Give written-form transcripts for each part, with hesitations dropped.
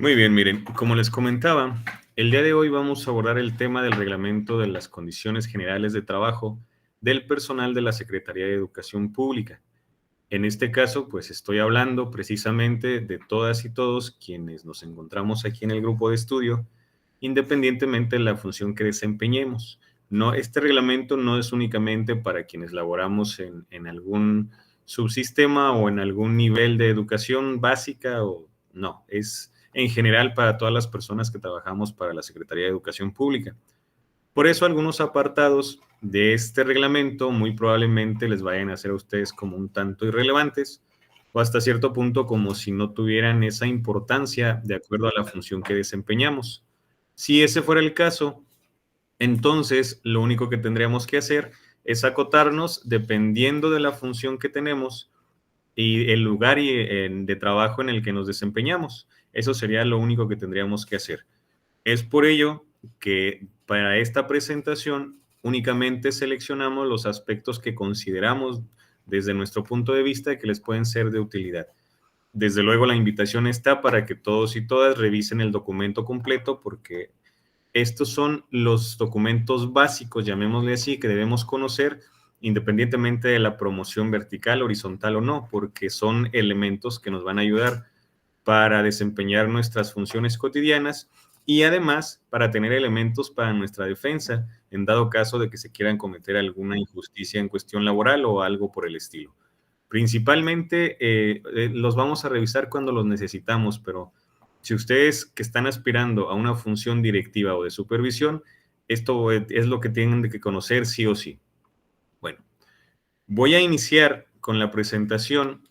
Muy bien, miren, como les comentaba, el día de hoy vamos a abordar el tema del reglamento de las condiciones generales de trabajo del personal de la Secretaría de Educación Pública. En este caso, pues estoy hablando precisamente de todas y todos quienes nos encontramos aquí en el grupo de estudio, independientemente de la función que desempeñemos. No, este reglamento no es únicamente para quienes laboramos en algún subsistema o en algún nivel de educación básica o no, es en general para todas las personas que trabajamos para la Secretaría de Educación Pública. Por eso algunos apartados de este reglamento muy probablemente les vayan a ser a ustedes como un tanto irrelevantes o hasta cierto punto como si no tuvieran esa importancia de acuerdo a la función que desempeñamos. Si ese fuera el caso, entonces lo único que tendríamos que hacer es acotarnos dependiendo de la función que tenemos y el lugar de trabajo en el que nos desempeñamos. Eso sería lo único que tendríamos que hacer. Es por ello que para esta presentación únicamente seleccionamos los aspectos que consideramos desde nuestro punto de vista que les pueden ser de utilidad. Desde luego la invitación está para que todos y todas revisen el documento completo porque estos son los documentos básicos, llamémosle así, que debemos conocer independientemente de la promoción vertical, horizontal o no, porque son elementos que nos van a ayudar para desempeñar nuestras funciones cotidianas y además para tener elementos para nuestra defensa en dado caso de que se quieran cometer alguna injusticia en cuestión laboral o algo por el estilo. Principalmente los vamos a revisar cuando los necesitamos, pero si ustedes que están aspirando a una función directiva o de supervisión, esto es lo que tienen que conocer sí o sí. Bueno, voy a iniciar con la presentación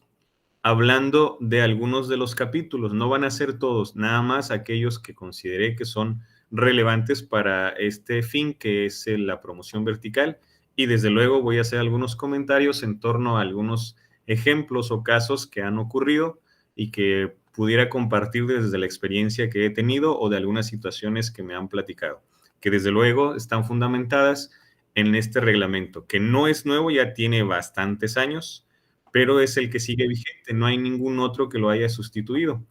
hablando de algunos de los capítulos. No van a ser todos, nada más aquellos que consideré que son relevantes para este fin, que es la promoción vertical. Y desde luego voy a hacer algunos comentarios en torno a algunos ejemplos o casos que han ocurrido y que pudiera compartir desde la experiencia que he tenido o de algunas situaciones que me han platicado, que desde luego están fundamentadas en este reglamento, que no es nuevo, ya tiene bastantes años, pero es el que sigue vigente, no hay ningún otro que lo haya sustituido.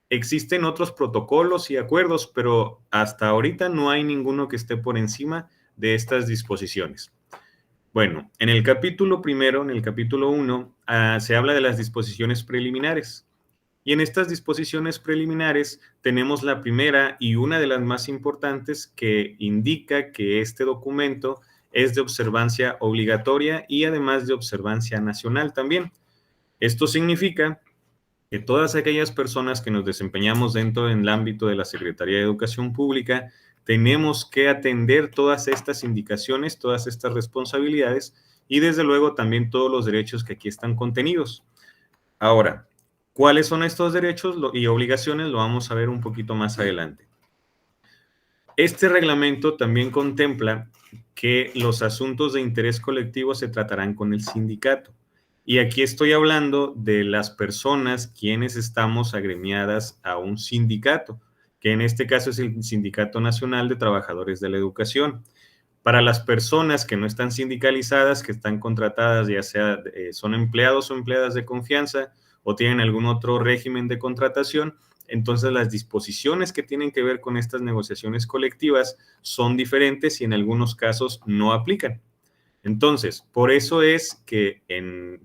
Existen otros protocolos y acuerdos, pero hasta ahorita no hay ninguno que esté por encima de estas disposiciones. Bueno, en el capítulo primero, en el capítulo 1, se habla de las disposiciones preliminares. Y en estas disposiciones preliminares tenemos la primera y una de las más importantes que indica que este documento es de observancia obligatoria y además de observancia nacional también. Esto significa que todas aquellas personas que nos desempeñamos dentro del ámbito de la Secretaría de Educación Pública tenemos que atender todas estas indicaciones, todas estas responsabilidades y desde luego también todos los derechos que aquí están contenidos. Ahora, ¿cuáles son estos derechos y obligaciones? Lo vamos a ver un poquito más adelante. Este reglamento también contempla que los asuntos de interés colectivo se tratarán con el sindicato. Y aquí estoy hablando de las personas quienes estamos agremiadas a un sindicato, que en este caso es el Sindicato Nacional de Trabajadores de la Educación. Para las personas que no están sindicalizadas, que están contratadas, ya sea son empleados o empleadas de confianza o tienen algún otro régimen de contratación, entonces las disposiciones que tienen que ver con estas negociaciones colectivas son diferentes y en algunos casos no aplican. Entonces, por eso es que,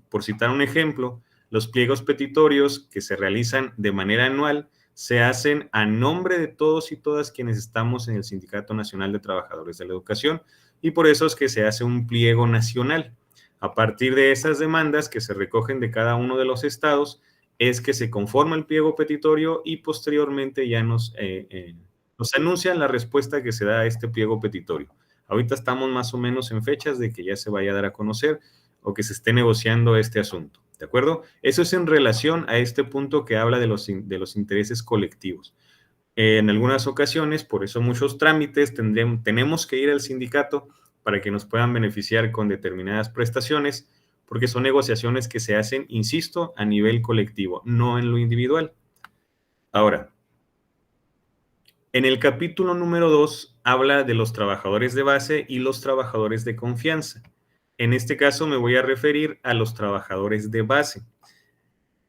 por citar un ejemplo, los pliegos petitorios que se realizan de manera anual se hacen a nombre de todos y todas quienes estamos en el Sindicato Nacional de Trabajadores de la Educación y por eso es que se hace un pliego nacional. A partir de esas demandas que se recogen de cada uno de los estados es que se conforma el pliego petitorio y posteriormente ya nos anuncian la respuesta que se da a este pliego petitorio. Ahorita estamos más o menos en fechas de que ya se vaya a dar a conocer o que se esté negociando este asunto, ¿de acuerdo? Eso es en relación a este punto que habla de los intereses colectivos. En algunas ocasiones, por eso muchos trámites tenemos que ir al sindicato para que nos puedan beneficiar con determinadas prestaciones, porque son negociaciones que se hacen, insisto, a nivel colectivo, no en lo individual. Ahora, en el capítulo número 2 habla de los trabajadores de base y los trabajadores de confianza. En este caso me voy a referir a los trabajadores de base.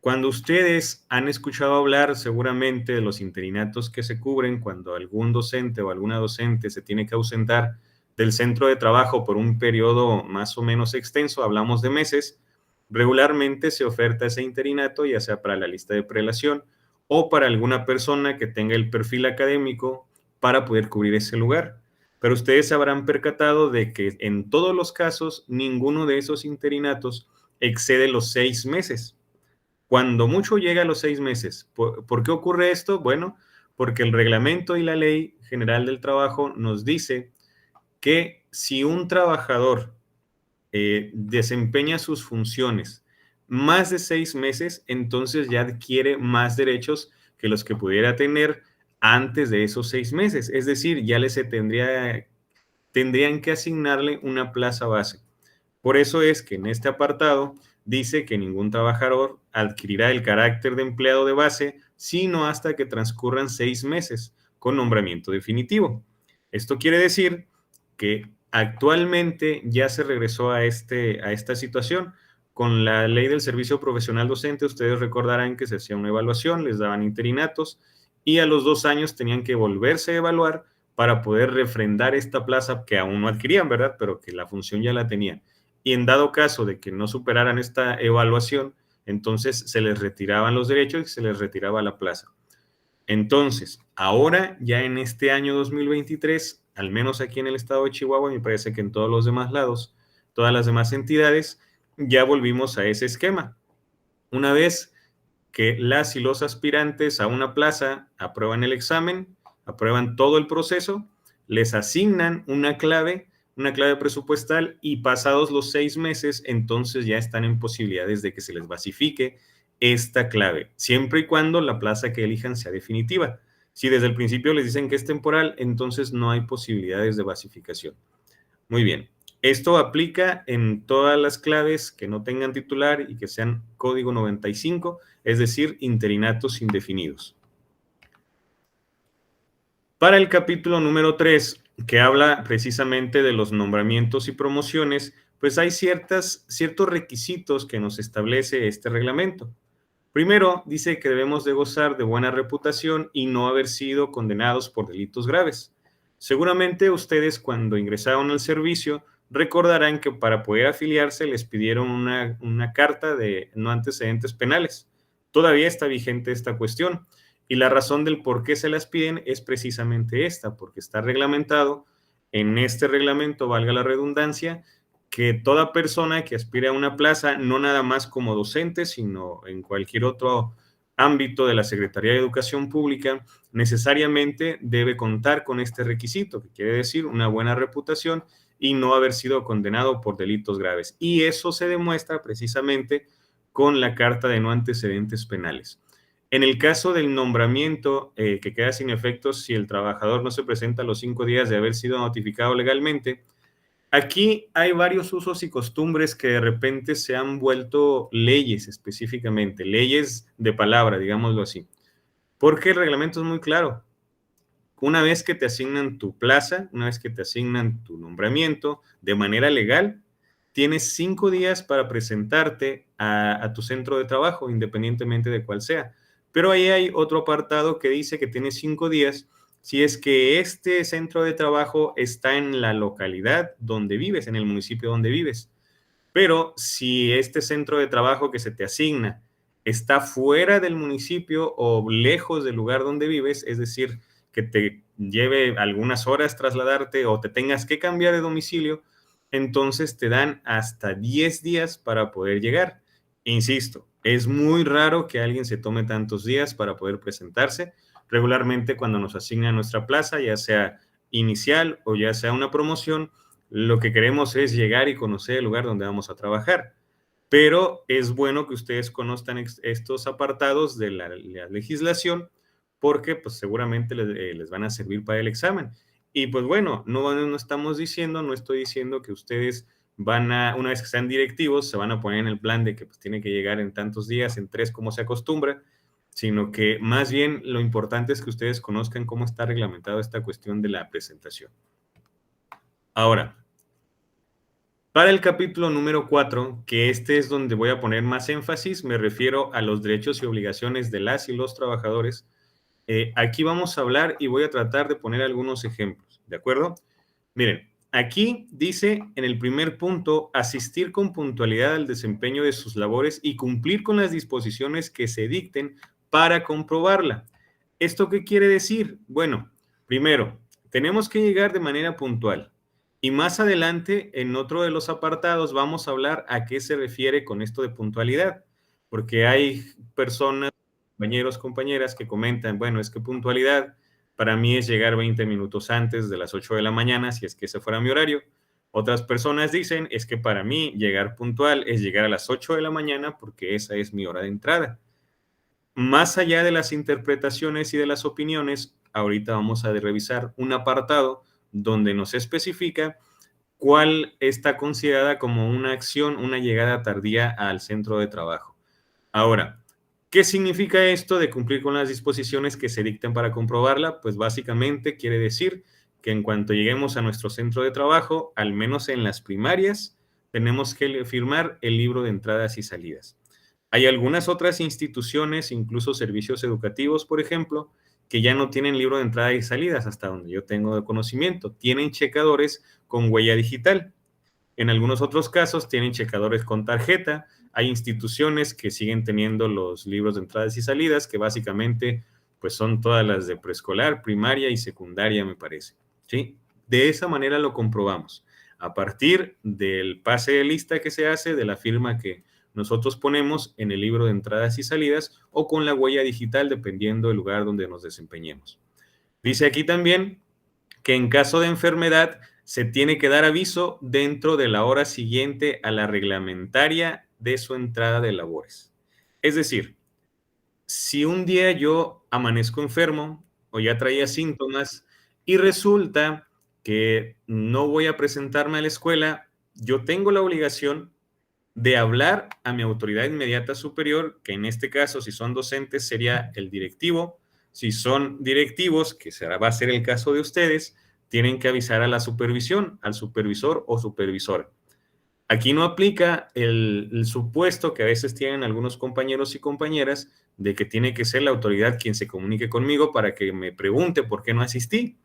Cuando ustedes han escuchado hablar seguramente de los interinatos que se cubren cuando algún docente o alguna docente se tiene que ausentar del centro de trabajo por un periodo más o menos extenso, hablamos de meses, regularmente se oferta ese interinato ya sea para la lista de prelación o para alguna persona que tenga el perfil académico para poder cubrir ese lugar. Pero ustedes se habrán percatado de que en todos los casos ninguno de esos interinatos excede los 6 meses. Cuando mucho llega a los 6 meses. ¿Por qué ocurre esto? Bueno, porque el reglamento y la ley general del trabajo nos dice que si un trabajador desempeña sus funciones más de 6 meses, entonces ya adquiere más derechos que los que pudiera tener antes de esos 6 meses. Es decir, ya tendrían que asignarle una plaza base. Por eso es que en este apartado dice que ningún trabajador adquirirá el carácter de empleado de base, sino hasta que transcurran 6 meses con nombramiento definitivo. Esto quiere decir que actualmente ya se regresó a esta situación. Con la ley del servicio profesional docente, ustedes recordarán que se hacía una evaluación, les daban interinatos y a los 2 años tenían que volverse a evaluar para poder refrendar esta plaza que aún no adquirían, ¿verdad? Pero que la función ya la tenían. Y en dado caso de que no superaran esta evaluación, entonces se les retiraban los derechos y se les retiraba la plaza. Entonces, ahora ya en este año 2023, al menos aquí en el estado de Chihuahua, me parece que en todos los demás lados, todas las demás entidades, ya volvimos a ese esquema. Una vez que las y los aspirantes a una plaza aprueban el examen, aprueban todo el proceso, les asignan una clave presupuestal y pasados los 6 meses, entonces ya están en posibilidades de que se les basifique esta clave, siempre y cuando la plaza que elijan sea definitiva. Si desde el principio les dicen que es temporal, entonces no hay posibilidades de basificación. Muy bien. Esto aplica en todas las claves que no tengan titular y que sean código 95, es decir, interinatos indefinidos. Para el capítulo número 3, que habla precisamente de los nombramientos y promociones, pues hay ciertos requisitos que nos establece este reglamento. Primero, dice que debemos de gozar de buena reputación y no haber sido condenados por delitos graves. Seguramente ustedes cuando ingresaron al servicio recordarán que para poder afiliarse les pidieron una carta de no antecedentes penales. Todavía está vigente esta cuestión y la razón del por qué se las piden es precisamente esta, porque está reglamentado en este reglamento, valga la redundancia, que toda persona que aspire a una plaza, no nada más como docente, sino en cualquier otro ámbito de la Secretaría de Educación Pública, necesariamente debe contar con este requisito, que quiere decir una buena reputación y no haber sido condenado por delitos graves. Y eso se demuestra precisamente con la carta de no antecedentes penales. En el caso del nombramiento que queda sin efectos si el trabajador no se presenta a los 5 días de haber sido notificado legalmente, aquí hay varios usos y costumbres que de repente se han vuelto leyes específicamente, leyes de palabra, digámoslo así. Porque el reglamento es muy claro. Una vez que te asignan tu plaza, una vez que te asignan tu nombramiento de manera legal, tienes 5 días para presentarte a tu centro de trabajo, independientemente de cuál sea. Pero ahí hay otro apartado que dice que tienes 5 días si es que este centro de trabajo está en la localidad donde vives, en el municipio donde vives. Pero si este centro de trabajo que se te asigna está fuera del municipio o lejos del lugar donde vives, es decir, que te lleve algunas horas trasladarte o te tengas que cambiar de domicilio, entonces te dan hasta 10 días para poder llegar. Insisto, es muy raro que alguien se tome tantos días para poder presentarse. Regularmente cuando nos asignan nuestra plaza, ya sea inicial o ya sea una promoción, lo que queremos es llegar y conocer el lugar donde vamos a trabajar. Pero es bueno que ustedes conozcan estos apartados de la legislación porque pues seguramente les van a servir para el examen. Y pues bueno, no estamos diciendo, no estoy diciendo que ustedes una vez que sean directivos, se van a poner en el plan de que pues tiene que llegar en tantos días, en 3 como se acostumbra, sino que más bien lo importante es que ustedes conozcan cómo está reglamentado esta cuestión de la presentación. Ahora, Para el capítulo número 4, que este es donde voy a poner más énfasis, me refiero a los derechos y obligaciones de las y los trabajadores. Aquí vamos a hablar y voy a tratar de poner algunos ejemplos, ¿de acuerdo? Miren, aquí dice en el primer punto, asistir con puntualidad al desempeño de sus labores y cumplir con las disposiciones que se dicten para comprobarla. ¿Esto qué quiere decir? Bueno, primero, tenemos que llegar de manera puntual. Y más adelante, en otro de los apartados, vamos a hablar a qué se refiere con esto de puntualidad. Porque hay personas, compañeros, compañeras que comentan, bueno, es que puntualidad para mí es llegar 20 minutos antes de las 8 de la mañana, si es que ese fuera mi horario. Otras personas dicen, es que para mí llegar puntual es llegar a las 8 de la mañana porque esa es mi hora de entrada. Más allá de las interpretaciones y de las opiniones, ahorita vamos a revisar un apartado donde nos especifica cuál está considerada como una acción, una llegada tardía al centro de trabajo. Ahora, ¿qué significa esto de cumplir con las disposiciones que se dicten para comprobarla? Pues básicamente quiere decir que en cuanto lleguemos a nuestro centro de trabajo, al menos en las primarias, tenemos que firmar el libro de entradas y salidas. Hay algunas otras instituciones, incluso servicios educativos, por ejemplo, que ya no tienen libro de entrada y salidas, hasta donde yo tengo de conocimiento. Tienen checadores con huella digital. En algunos otros casos tienen checadores con tarjeta. Hay instituciones que siguen teniendo los libros de entradas y salidas, que básicamente pues son todas las de preescolar, primaria y secundaria, me parece. ¿Sí? De esa manera lo comprobamos. A partir del pase de lista que se hace, de la firma que nosotros ponemos en el libro de entradas y salidas o con la huella digital, dependiendo del lugar donde nos desempeñemos. Dice aquí también que en caso de enfermedad se tiene que dar aviso dentro de la hora siguiente a la reglamentaria de su entrada de labores. Es decir, si un día yo amanezco enfermo o ya traía síntomas y resulta que no voy a presentarme a la escuela, yo tengo la obligación de hablar a mi autoridad inmediata superior, que en este caso, si son docentes, sería el directivo. Si son directivos, que va a ser el caso de ustedes, tienen que avisar a la supervisión, al supervisor o supervisora. Aquí no aplica el supuesto que a veces tienen algunos compañeros y compañeras de que tiene que ser la autoridad quien se comunique conmigo para que me pregunte por qué no asistí.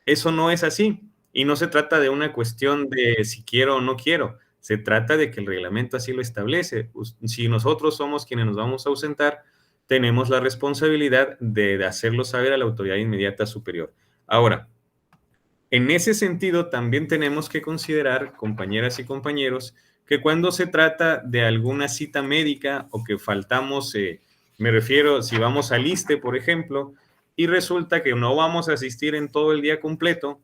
Eso no es así. Y no se trata de una cuestión de si quiero o no quiero. Se trata de que el reglamento así lo establece. Si nosotros somos quienes nos vamos a ausentar, tenemos la responsabilidad de hacerlo saber a la autoridad inmediata superior. Ahora, en ese sentido, también tenemos que considerar, compañeras y compañeros, que cuando se trata de alguna cita médica o que faltamos, me refiero, si vamos al ISSSTE, por ejemplo, y resulta que no vamos a asistir en todo el día completo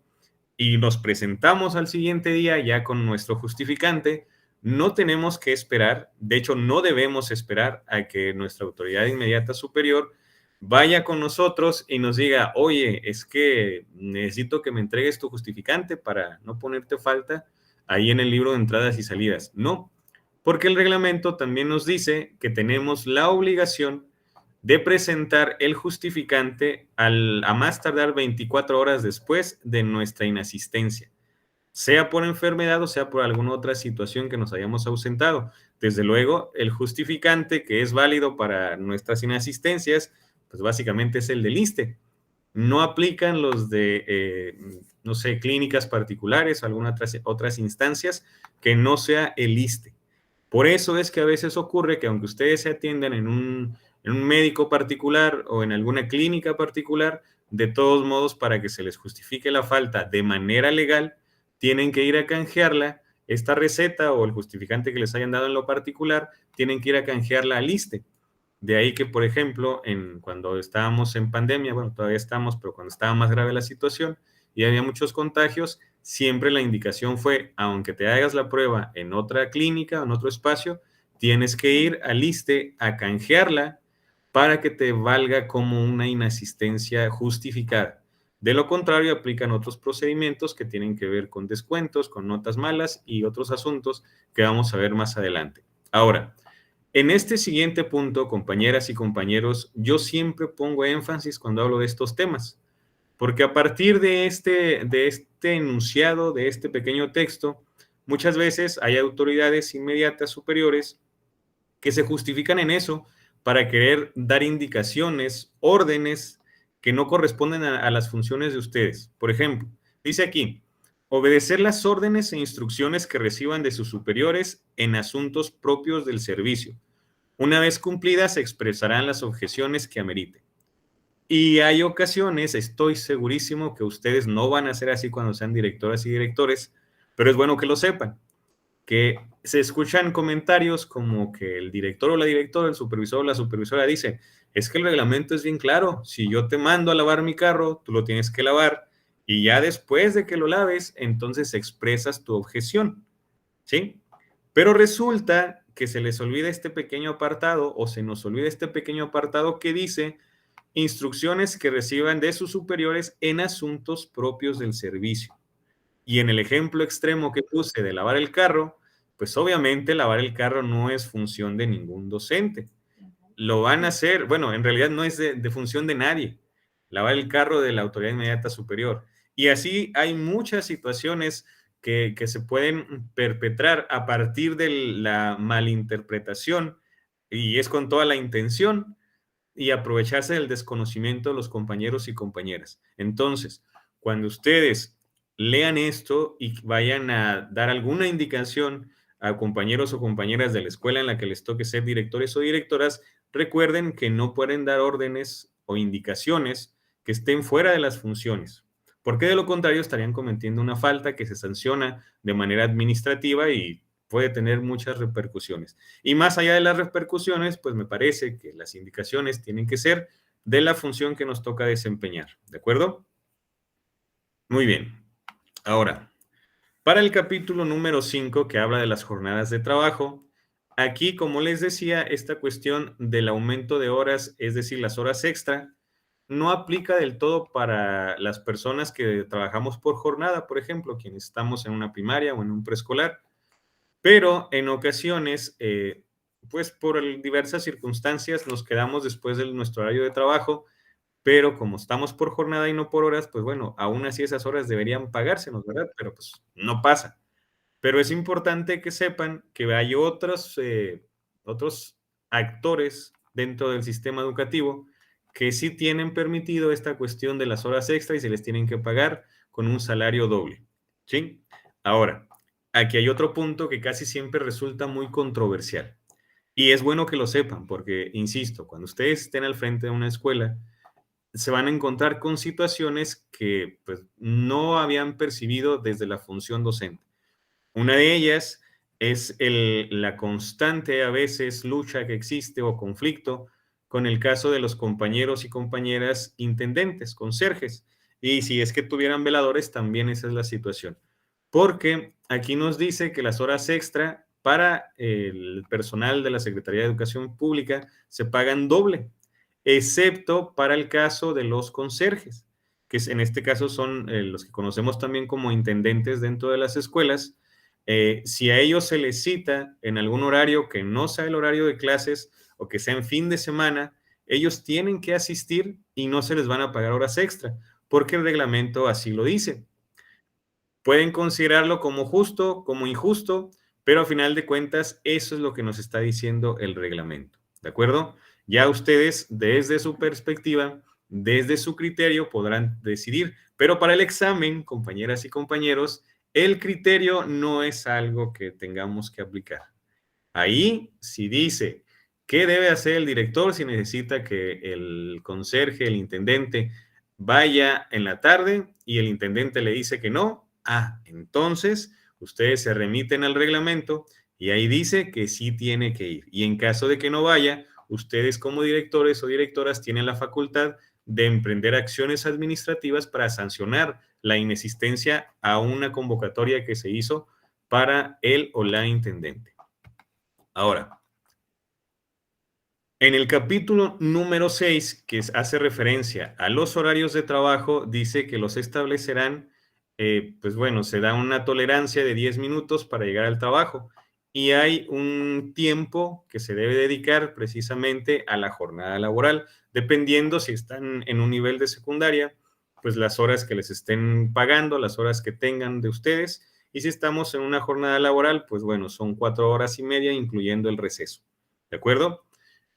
y nos presentamos al siguiente día ya con nuestro justificante, no tenemos que esperar, de hecho no debemos esperar a que nuestra autoridad inmediata superior vaya con nosotros y nos diga, oye, es que necesito que me entregues tu justificante para no ponerte falta ahí en el libro de entradas y salidas. No, porque el reglamento también nos dice que tenemos la obligación de presentar el justificante a más tardar 24 horas después de nuestra inasistencia, sea por enfermedad o sea por alguna otra situación que nos hayamos ausentado. Desde luego, el justificante que es válido para nuestras inasistencias, pues básicamente es el del ISSSTE. No aplican los de, no sé, clínicas particulares o algunas otras instancias que no sea el ISSSTE. Por eso es que a veces ocurre que aunque ustedes se atiendan en un médico particular o en alguna clínica particular, de todos modos, para que se les justifique la falta de manera legal, tienen que ir a canjearla, esta receta o el justificante que les hayan dado en lo particular, tienen que ir a canjearla al ISSSTE. De ahí que, por ejemplo, cuando estábamos en pandemia, bueno, todavía estamos, pero cuando estaba más grave la situación y había muchos contagios, siempre la indicación fue, aunque te hagas la prueba en otra clínica, en otro espacio, tienes que ir al ISSSTE a canjearla para que te valga como una inasistencia justificada. De lo contrario, aplican otros procedimientos que tienen que ver con descuentos, con notas malas y otros asuntos que vamos a ver más adelante. Ahora, en este siguiente punto, compañeras y compañeros, yo siempre pongo énfasis cuando hablo de estos temas, porque a partir de este enunciado, de este pequeño texto, muchas veces hay autoridades inmediatas superiores que se justifican en eso para querer dar indicaciones, órdenes que no corresponden a las funciones de ustedes. Por ejemplo, dice aquí, obedecer las órdenes e instrucciones que reciban de sus superiores en asuntos propios del servicio. Una vez cumplidas, se expresarán las objeciones que ameriten. Y hay ocasiones, estoy segurísimo que ustedes no van a ser así cuando sean directoras y directores, pero es bueno que lo sepan, que se escuchan comentarios como que el director o la directora, el supervisor o la supervisora dice, es que el reglamento es bien claro, si yo te mando a lavar mi carro, tú lo tienes que lavar y ya después de que lo laves, entonces expresas tu objeción, ¿sí? Pero resulta que se les olvida este pequeño apartado o se nos olvida este pequeño apartado que dice instrucciones que reciban de sus superiores en asuntos propios del servicio. Y en el ejemplo extremo que puse de lavar el carro, pues obviamente lavar el carro no es función de ningún docente. Lo van a hacer, bueno, en realidad no es de función de nadie. Lavar el carro de la autoridad inmediata superior. Y así hay muchas situaciones que se pueden perpetrar a partir de la malinterpretación y es con toda la intención y aprovecharse del desconocimiento de los compañeros y compañeras. Entonces, cuando ustedes lean esto y vayan a dar alguna indicación a compañeros o compañeras de la escuela en la que les toque ser directores o directoras, recuerden que no pueden dar órdenes o indicaciones que estén fuera de las funciones, porque de lo contrario estarían cometiendo una falta que se sanciona de manera administrativa y puede tener muchas repercusiones. Y más allá de las repercusiones, pues me parece que las indicaciones tienen que ser de la función que nos toca desempeñar, ¿de acuerdo? Muy bien. Ahora, para el capítulo número 5 que habla de las jornadas de trabajo, aquí, como les decía, esta cuestión del aumento de horas, es decir, las horas extra, no aplica del todo para las personas que trabajamos por jornada, por ejemplo, quienes estamos en una primaria o en un preescolar. Pero en ocasiones, pues por diversas circunstancias nos quedamos después de nuestro horario de trabajo, pero como estamos por jornada y no por horas, pues bueno, aún así esas horas deberían pagársenos, ¿verdad? Pero pues no pasa. Pero es importante que sepan que hay otros actores dentro del sistema educativo que sí tienen permitido esta cuestión de las horas extra y se les tienen que pagar con un salario doble, ¿sí? Ahora, aquí hay otro punto que casi siempre resulta muy controversial. Y es bueno que lo sepan porque, insisto, cuando ustedes estén al frente de una escuela, se van a encontrar con situaciones que pues, no habían percibido desde la función docente. Una de ellas es la constante a veces lucha que existe o conflicto con el caso de los compañeros y compañeras intendentes, conserjes. Y si es que tuvieran veladores, también esa es la situación. Porque aquí nos dice que las horas extra para el personal de la Secretaría de Educación Pública se pagan doble, excepto para el caso de los conserjes, que en este caso son los que conocemos también como intendentes dentro de las escuelas. Si a ellos se les cita en algún horario que no sea el horario de clases o que sea en fin de semana, ellos tienen que asistir y no se les van a pagar horas extra, porque el reglamento así lo dice. Pueden considerarlo como justo, como injusto, pero a final de cuentas eso es lo que nos está diciendo el reglamento, ¿de acuerdo? Ya ustedes desde su perspectiva, desde su criterio podrán decidir, pero para el examen, compañeras y compañeros, el criterio no es algo que tengamos que aplicar. Ahí, si dice qué debe hacer el director, si necesita que el conserje, el intendente, vaya en la tarde y el intendente le dice que no, entonces ustedes se remiten al reglamento y ahí dice que sí tiene que ir. Y en caso de que no vaya, ustedes como directores o directoras tienen la facultad de emprender acciones administrativas para sancionar la inexistencia a una convocatoria que se hizo para él o la intendente. Ahora, en el capítulo número 6, que hace referencia a los horarios de trabajo, dice que los establecerán, pues bueno, se da una tolerancia de 10 minutos para llegar al trabajo y hay un tiempo que se debe dedicar precisamente a la jornada laboral, dependiendo si están en un nivel de secundaria, pues las horas que les estén pagando, las horas que tengan de ustedes, Y si estamos en una jornada laboral, pues bueno, son 4 horas y media, incluyendo el receso. ¿De acuerdo?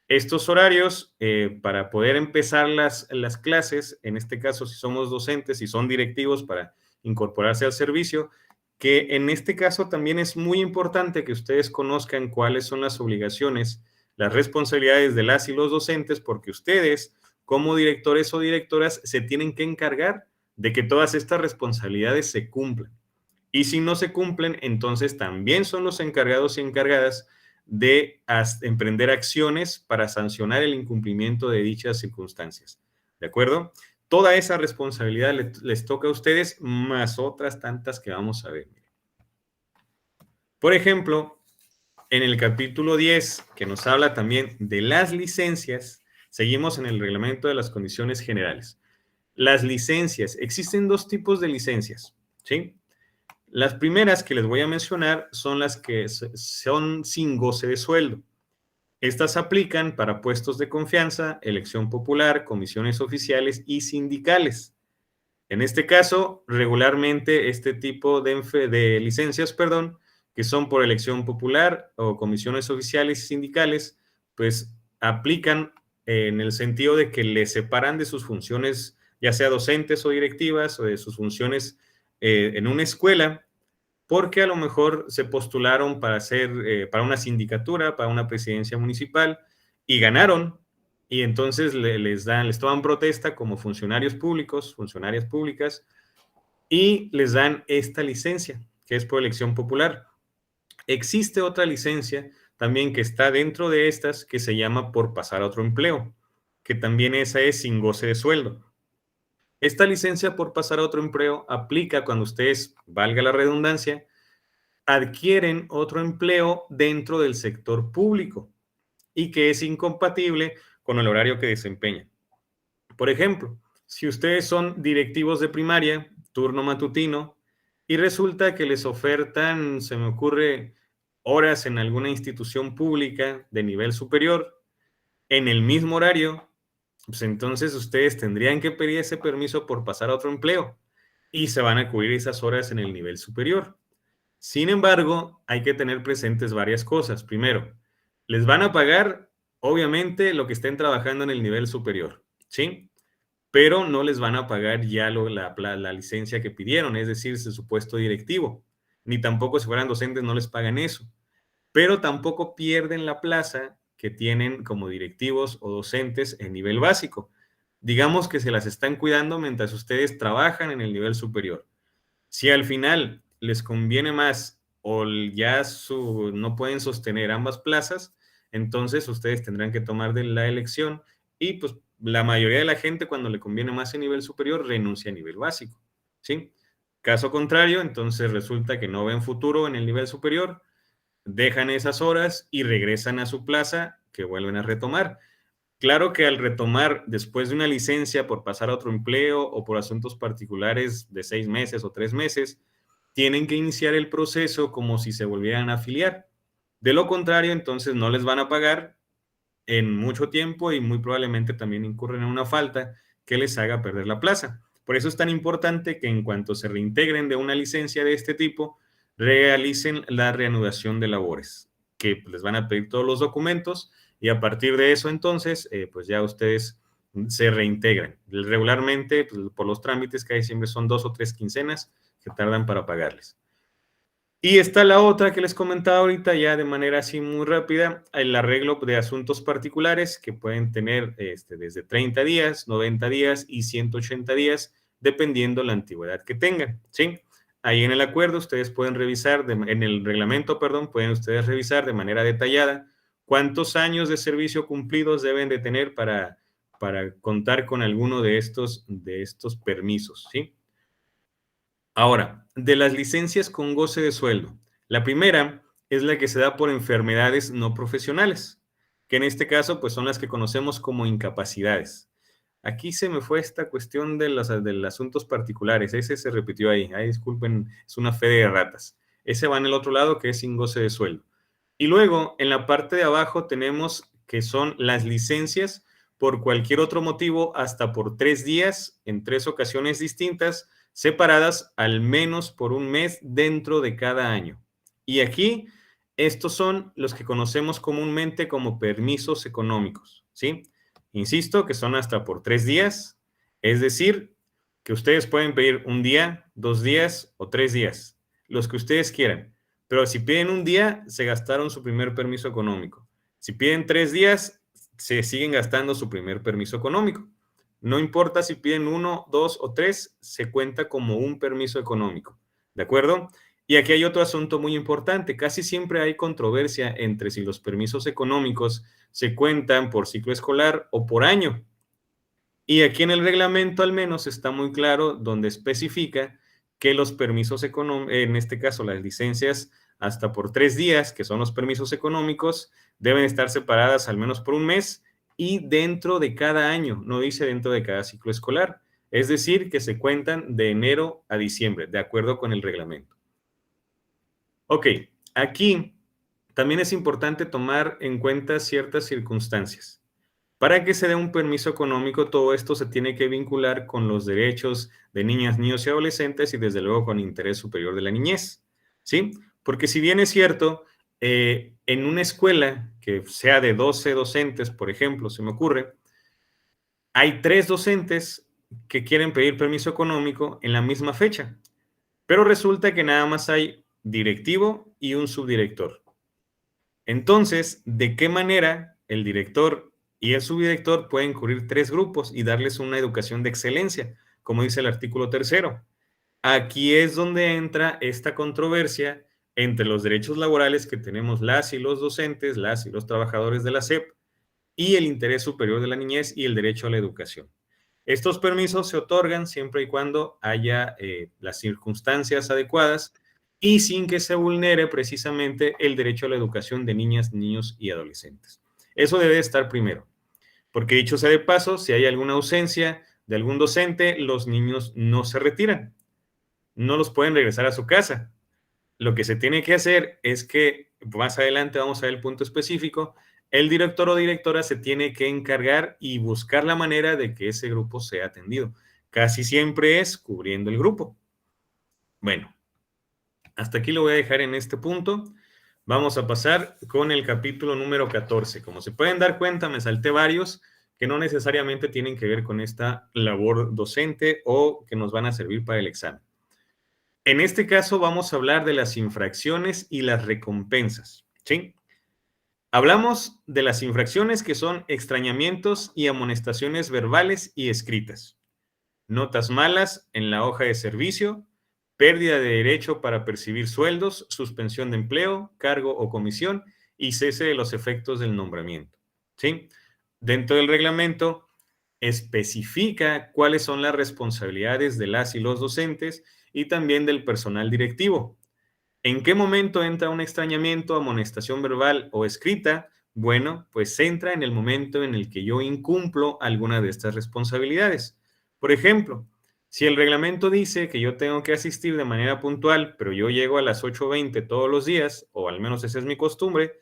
Estos horarios, para poder empezar las clases, en este caso, si somos docentes y son directivos para incorporarse al servicio, que en este caso también es muy importante que ustedes conozcan cuáles son las obligaciones, las responsabilidades de las y los docentes, porque ustedes, como directores o directoras, se tienen que encargar de que todas estas responsabilidades se cumplan. Y si no se cumplen, entonces también son los encargados y encargadas de emprender acciones para sancionar el incumplimiento de dichas circunstancias. ¿De acuerdo? Toda esa responsabilidad les toca a ustedes, más otras tantas que vamos a ver. Por ejemplo, en el capítulo 10, que nos habla también de las licencias, seguimos en el reglamento de las condiciones generales. Las licencias, existen dos tipos de licencias, ¿sí? Las primeras que les voy a mencionar son las que son sin goce de sueldo. Estas aplican para puestos de confianza, elección popular, comisiones oficiales y sindicales. En este caso, regularmente este tipo de licencias, que son por elección popular o comisiones oficiales y sindicales, pues aplican en el sentido de que les separan de sus funciones, ya sea docentes o directivas, o de sus funciones en una escuela, porque a lo mejor se postularon para para una sindicatura, para una presidencia municipal, y ganaron, y entonces les toman protesta como funcionarios públicos, funcionarias públicas, y les dan esta licencia, que es por elección popular. Existe otra licencia también que está dentro de estas, que se llama por pasar a otro empleo, que también esa es sin goce de sueldo. Esta licencia por pasar a otro empleo aplica cuando ustedes, valga la redundancia, adquieren otro empleo dentro del sector público y que es incompatible con el horario que desempeñan. Por ejemplo, si ustedes son directivos de primaria, turno matutino, y resulta que les ofertan, se me ocurre, horas en alguna institución pública de nivel superior, en el mismo horario, pues entonces ustedes tendrían que pedir ese permiso por pasar a otro empleo y se van a cubrir esas horas en el nivel superior. Sin embargo, hay que tener presentes varias cosas. Primero, les van a pagar, obviamente, lo que estén trabajando en el nivel superior, ¿sí? Pero no les van a pagar ya la licencia que pidieron, es decir, su puesto directivo. Ni tampoco si fueran docentes no les pagan eso. Pero tampoco pierden la plaza que tienen como directivos o docentes en nivel básico. Digamos que se las están cuidando mientras ustedes trabajan en el nivel superior. Si al final les conviene más o ya no pueden sostener ambas plazas, entonces ustedes tendrán que tomar de la elección y pues la mayoría de la gente cuando le conviene más en nivel superior renuncia a nivel básico, ¿sí? Caso contrario, entonces resulta que no ven futuro en el nivel superior, dejan esas horas y regresan a su plaza que vuelven a retomar. Claro que al retomar después de una licencia por pasar a otro empleo o por asuntos particulares de 6 meses o 3 meses, tienen que iniciar el proceso como si se volvieran a afiliar. De lo contrario, entonces no les van a pagar en mucho tiempo y muy probablemente también incurren en una falta que les haga perder la plaza. Por eso es tan importante que en cuanto se reintegren de una licencia de este tipo, realicen la reanudación de labores, que les van a pedir todos los documentos y a partir de eso entonces, pues ya ustedes se reintegran. Regularmente, pues, por los trámites que hay siempre son 2 o 3 quincenas que tardan para pagarles. Y está la otra que les comentaba ahorita ya de manera así muy rápida, el arreglo de asuntos particulares que pueden tener desde 30 días, 90 días y 180 días, dependiendo la antigüedad que tengan, ¿sí? Ahí en el acuerdo ustedes pueden revisar, en el reglamento, perdón, pueden ustedes revisar de manera detallada cuántos años de servicio cumplidos deben de tener para contar con alguno de estos permisos, ¿sí? Ahora, de las licencias con goce de sueldo, la primera es la que se da por enfermedades no profesionales, que en este caso pues son las que conocemos como incapacidades. Aquí se me fue esta cuestión de los asuntos particulares, ese se repitió ahí, disculpen, es una fe de ratas. Ese va en el otro lado que es sin goce de sueldo. Y luego en la parte de abajo tenemos que son las licencias por cualquier otro motivo hasta por 3 días en 3 ocasiones distintas separadas al menos por un mes dentro de cada año. Y aquí, estos son los que conocemos comúnmente como permisos económicos, ¿sí? Insisto que son hasta por 3 días, es decir, que ustedes pueden pedir un día, 2 días o 3 días, los que ustedes quieran. Pero si piden un día, se gastaron su primer permiso económico. Si piden 3 días, se siguen gastando su primer permiso económico. No importa si piden 1, 2 o 3, se cuenta como un permiso económico. ¿De acuerdo? Y aquí hay otro asunto muy importante. Casi siempre hay controversia entre si los permisos económicos se cuentan por ciclo escolar o por año. Y aquí en el reglamento al menos está muy claro donde especifica que los permisos económicos, en este caso las licencias hasta por 3 días, que son los permisos económicos, deben estar separadas al menos por un mes y dentro de cada año, no dice dentro de cada ciclo escolar. Es decir, que se cuentan de enero a diciembre, de acuerdo con el reglamento. Ok, aquí también es importante tomar en cuenta ciertas circunstancias. Para que se dé un permiso económico, todo esto se tiene que vincular con los derechos de niñas, niños y adolescentes y desde luego con interés superior de la niñez, ¿sí? Porque si bien es cierto, en una escuela que sea de 12 docentes, por ejemplo, se me ocurre, hay 3 docentes que quieren pedir permiso económico en la misma fecha, pero resulta que nada más hay directivo y un subdirector. Entonces, ¿de qué manera el director y el subdirector pueden cubrir 3 grupos y darles una educación de excelencia, como dice el artículo 3º? Aquí es donde entra esta controversia entre los derechos laborales que tenemos las y los docentes, las y los trabajadores de la SEP, y el interés superior de la niñez y el derecho a la educación. Estos permisos se otorgan siempre y cuando haya las circunstancias adecuadas y sin que se vulnere precisamente el derecho a la educación de niñas, niños y adolescentes. Eso debe estar primero, porque dicho sea de paso, si hay alguna ausencia de algún docente, los niños no se retiran, no los pueden regresar a su casa. Lo que se tiene que hacer es que, más adelante vamos a ver el punto específico, el director o directora se tiene que encargar y buscar la manera de que ese grupo sea atendido. Casi siempre es cubriendo el grupo. Bueno, hasta aquí lo voy a dejar en este punto. Vamos a pasar con el capítulo número 14. Como se pueden dar cuenta, me salté varios que no necesariamente tienen que ver con esta labor docente o que nos van a servir para el examen. En este caso vamos a hablar de las infracciones y las recompensas, ¿sí? Hablamos de las infracciones que son extrañamientos y amonestaciones verbales y escritas, notas malas en la hoja de servicio, pérdida de derecho para percibir sueldos, suspensión de empleo, cargo o comisión y cese de los efectos del nombramiento, ¿sí? Dentro del reglamento especifica cuáles son las responsabilidades de las y los docentes y también del personal directivo. ¿En qué momento entra un extrañamiento, amonestación verbal o escrita? Bueno, pues entra en el momento en el que yo incumplo alguna de estas responsabilidades. Por ejemplo, si el reglamento dice que yo tengo que asistir de manera puntual, pero yo llego a las 8:20 todos los días, o al menos esa es mi costumbre,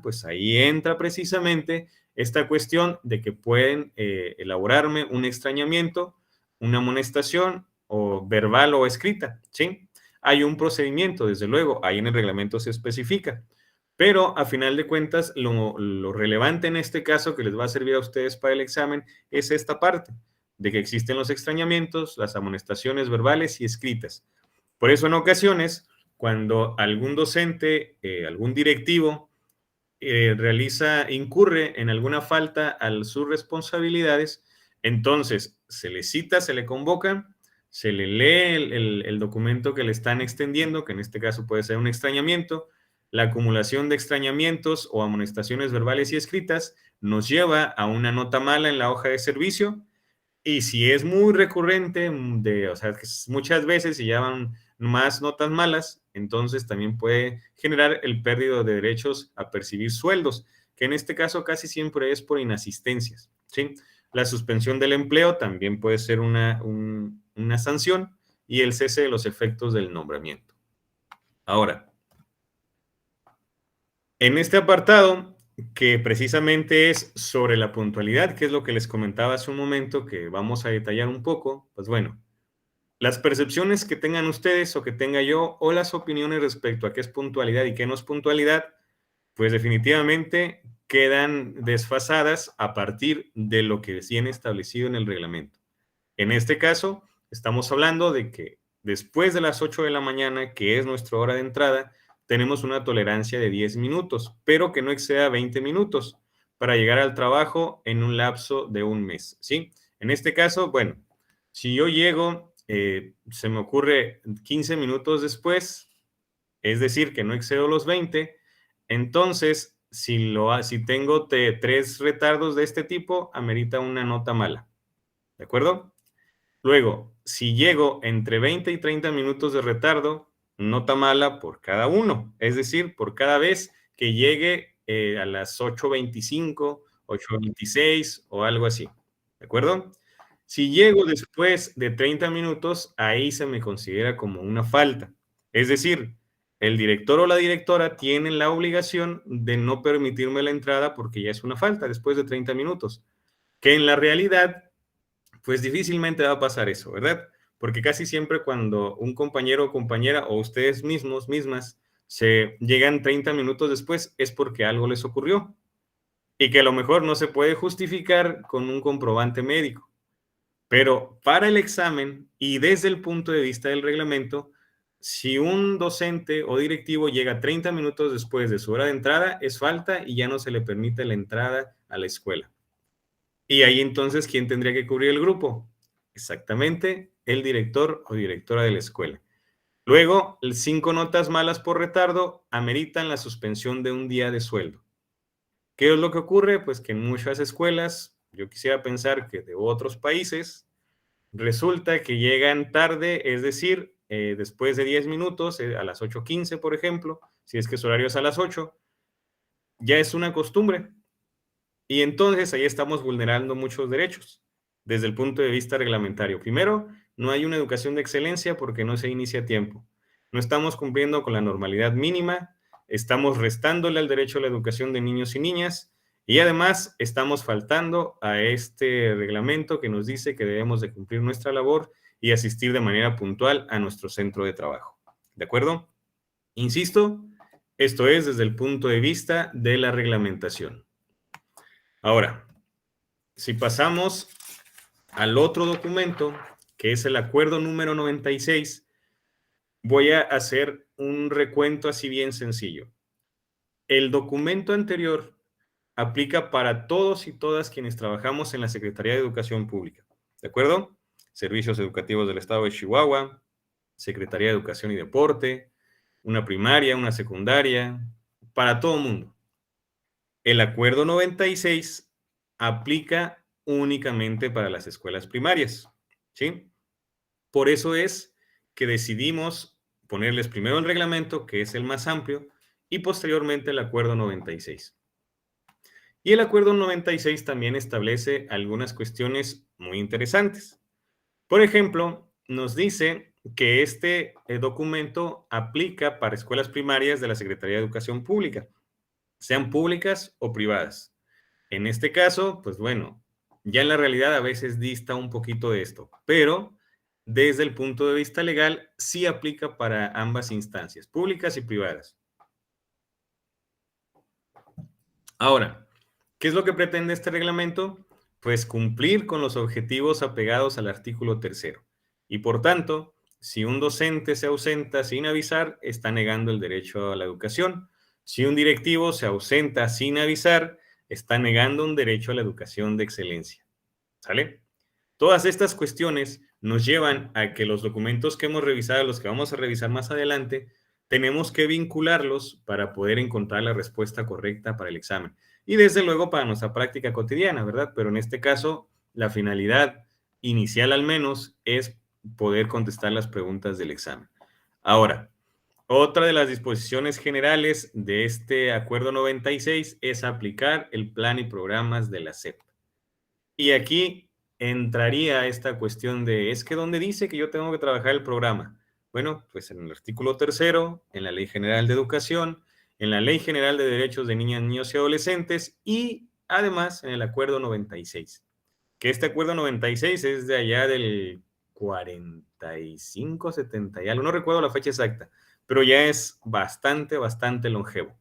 pues ahí entra precisamente esta cuestión de que pueden elaborarme un extrañamiento, una amonestación o verbal o escrita, ¿sí? Hay un procedimiento, desde luego, ahí en el reglamento se especifica, pero a final de cuentas lo relevante en este caso que les va a servir a ustedes para el examen es esta parte, de que existen los extrañamientos, las amonestaciones verbales y escritas. Por eso en ocasiones, cuando algún docente, algún directivo incurre en alguna falta a sus responsabilidades, entonces se le cita, se le convoca, se le lee el documento que le están extendiendo, que en este caso puede ser un extrañamiento. La acumulación de extrañamientos o amonestaciones verbales y escritas nos lleva a una nota mala en la hoja de servicio, y si es muy recurrente, o sea, que muchas veces y ya van más notas malas, entonces también puede generar el pérdida de derechos a percibir sueldos, que en este caso casi siempre es por inasistencias, ¿sí? La suspensión del empleo también puede ser una sanción y el cese de los efectos del nombramiento. Ahora, en este apartado, que precisamente es sobre la puntualidad, que es lo que les comentaba hace un momento, que vamos a detallar un poco, pues bueno, Las percepciones que tengan ustedes o que tenga yo, o las opiniones respecto a qué es puntualidad y qué no es puntualidad, pues definitivamente quedan desfasadas a partir de lo que viene establecido en el reglamento. En este caso, estamos hablando de que después de las 8 de la mañana, que es nuestra hora de entrada, tenemos una tolerancia de 10 minutos, pero que no exceda 20 minutos para llegar al trabajo en un lapso de un mes, ¿sí? En este caso, bueno, si yo llego, se me ocurre 15 minutos después, es decir, que no excedo los 20, entonces, si tengo tres retardos de este tipo, amerita una nota mala, ¿de acuerdo? Luego, si llego entre 20 y 30 minutos de retardo, nota mala por cada uno, es decir, por cada vez que llegue a las 8:25, 8:26 o algo así, ¿de acuerdo? Si llego después de 30 minutos, ahí se me considera como una falta. Es decir, el director o la directora tienen la obligación de no permitirme la entrada porque ya es una falta después de 30 minutos, que en la realidad pues difícilmente va a pasar eso, ¿verdad? Porque casi siempre cuando un compañero o compañera o ustedes mismas se llegan 30 minutos después es porque algo les ocurrió y que a lo mejor no se puede justificar con un comprobante médico. Pero para el examen y desde el punto de vista del reglamento, si un docente o directivo llega 30 minutos después de su hora de entrada, es falta y ya no se le permite la entrada a la escuela. Y ahí entonces, ¿quién tendría que cubrir el grupo? Exactamente, el director o directora de la escuela. Luego, 5 notas malas por retardo ameritan la suspensión de un día de sueldo. ¿Qué es lo que ocurre? Pues que en muchas escuelas, yo quisiera pensar que de otros países, resulta que llegan tarde, es decir, después de 10 minutos, a las 8:15, por ejemplo, si es que su horario es a las 8, ya es una costumbre. Y entonces ahí estamos vulnerando muchos derechos desde el punto de vista reglamentario. Primero, no hay una educación de excelencia porque no se inicia a tiempo. No estamos cumpliendo con la normalidad mínima, estamos restándole al derecho a la educación de niños y niñas y además estamos faltando a este reglamento que nos dice que debemos de cumplir nuestra labor y asistir de manera puntual a nuestro centro de trabajo. ¿De acuerdo? Insisto, esto es desde el punto de vista de la reglamentación. Ahora, si pasamos al otro documento, que es el acuerdo número 96, voy a hacer un recuento así bien sencillo. El documento anterior aplica para todos y todas quienes trabajamos en la Secretaría de Educación Pública, ¿de acuerdo? Servicios Educativos del Estado de Chihuahua, Secretaría de Educación y Deporte, una primaria, una secundaria, para todo el mundo. El acuerdo 96 aplica únicamente para las escuelas primarias, ¿sí? Por eso es que decidimos ponerles primero el reglamento, que es el más amplio, y posteriormente el acuerdo 96. Y el acuerdo 96 también establece algunas cuestiones muy interesantes. Por ejemplo, nos dice que este documento aplica para escuelas primarias de la Secretaría de Educación Pública, sean públicas o privadas. En este caso, pues bueno, ya en la realidad a veces dista un poquito de esto, pero desde el punto de vista legal sí aplica para ambas instancias, públicas y privadas. Ahora, ¿qué es lo que pretende este reglamento? Pues cumplir con los objetivos apegados al artículo 3º. Y por tanto, si un docente se ausenta sin avisar, está negando el derecho a la educación. Si un directivo se ausenta sin avisar, está negando un derecho a la educación de excelencia. ¿Sale? Todas estas cuestiones nos llevan a que los documentos que hemos revisado, los que vamos a revisar más adelante, tenemos que vincularlos para poder encontrar la respuesta correcta para el examen. Y desde luego para nuestra práctica cotidiana, ¿verdad? Pero en este caso, la finalidad inicial al menos es poder contestar las preguntas del examen. Ahora, otra de las disposiciones generales de este acuerdo 96 es aplicar el plan y programas de la SEP. Y aquí entraría esta cuestión de, es que ¿dónde dice que yo tengo que trabajar el programa? Bueno, pues en el artículo 3º, en la Ley General de Educación, en la Ley General de Derechos de Niñas, Niños y Adolescentes y además en el Acuerdo 96. Que este Acuerdo 96 es de allá del 40 75, 70 y algo, no recuerdo la fecha exacta, pero ya es bastante, bastante longevo.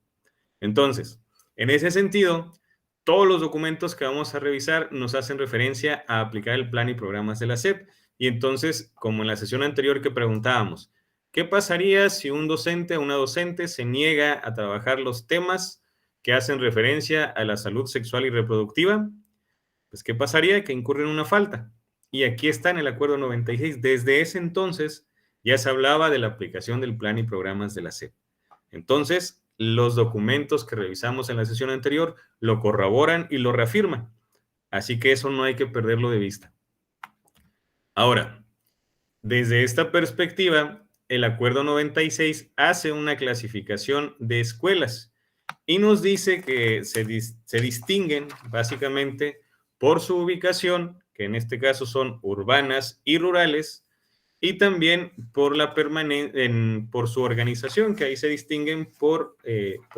Entonces, en ese sentido, todos los documentos que vamos a revisar nos hacen referencia a aplicar el plan y programas de la SEP. Y entonces, como en la sesión anterior que preguntábamos, ¿qué pasaría si un docente o una docente se niega a trabajar los temas que hacen referencia a la salud sexual y reproductiva? Pues, ¿qué pasaría? Que incurre en una falta. Y aquí está en el acuerdo 96. Desde ese entonces ya se hablaba de la aplicación del plan y programas de la SEP. Entonces, los documentos que revisamos en la sesión anterior lo corroboran y lo reafirman. Así que eso no hay que perderlo de vista. Ahora, desde esta perspectiva, el acuerdo 96 hace una clasificación de escuelas y nos dice que se distinguen básicamente por su ubicación, que en este caso son urbanas y rurales, y también por por su organización, que ahí se distinguen por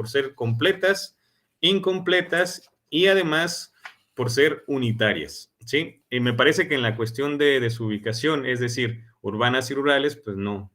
ser completas, incompletas y además por ser unitarias, ¿sí? Y me parece que en la cuestión de su ubicación, es decir, urbanas y rurales, pues no